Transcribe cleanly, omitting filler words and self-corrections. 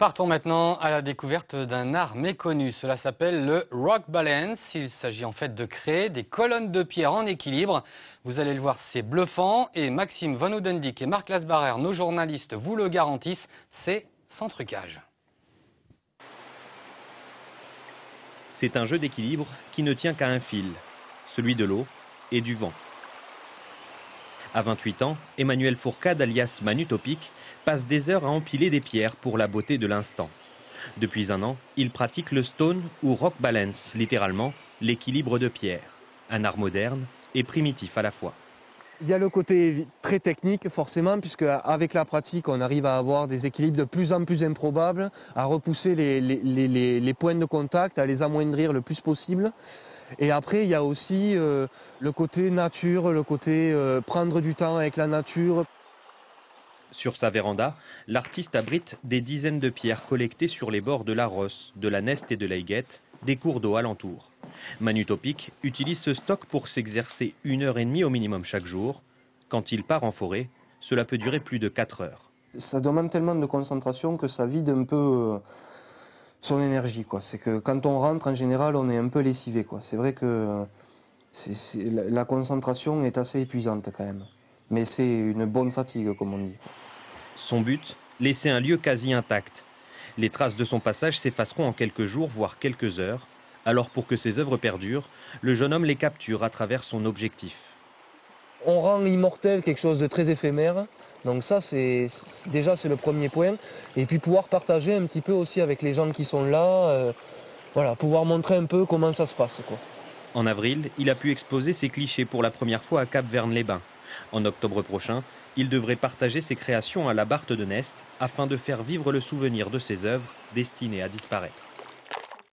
Partons maintenant à la découverte d'un art méconnu. Cela s'appelle le rock balance. Il s'agit en fait de créer des colonnes de pierre en équilibre. Vous allez le voir, c'est bluffant. Et Maxime Van Oudendik et Marc Lasbarrer, nos journalistes, vous le garantissent, c'est sans trucage. C'est un jeu d'équilibre qui ne tient qu'à un fil, celui de l'eau et du vent. À 28 ans, Emmanuel Fourcade, alias Manu Topic, passe des heures à empiler des pierres pour la beauté de l'instant. Depuis un an, il pratique le stone ou rock balance, littéralement l'équilibre de pierre. Un art moderne et primitif à la fois. Il y a le côté très technique forcément, puisque avec la pratique on arrive à avoir des équilibres de plus en plus improbables, à repousser les points de contact, à les amoindrir le plus possible. Et après il y a aussi le côté nature, le côté prendre du temps avec la nature. Sur sa véranda, l'artiste abrite des dizaines de pierres collectées sur les bords de la Rosse, de la Neste et de l'Aiguette, des cours d'eau alentour. Manu Topic utilise ce stock pour s'exercer 1h30 au minimum chaque jour. Quand il part en forêt, cela peut durer plus de 4 heures. Ça demande tellement de concentration que ça vide un peu son énergie, quoi. C'est que quand on rentre, en général, on est un peu lessivé, quoi. C'est vrai que la concentration est assez épuisante quand même. Mais c'est une bonne fatigue, comme on dit. Son but, laisser un lieu quasi intact. Les traces de son passage s'effaceront en quelques jours, voire quelques heures. Alors pour que ses œuvres perdurent, le jeune homme les capture à travers son objectif. On rend immortel quelque chose de très éphémère. Donc ça, déjà c'est le premier point. Et puis pouvoir partager un petit peu aussi avec les gens qui sont là. Voilà, pouvoir montrer un peu comment ça se passe, quoi. En avril, il a pu exposer ses clichés pour la première fois à Cap-Verne-les-Bains. En octobre prochain, il devrait partager ses créations à la Barthe de Neste afin de faire vivre le souvenir de ses œuvres destinées à disparaître.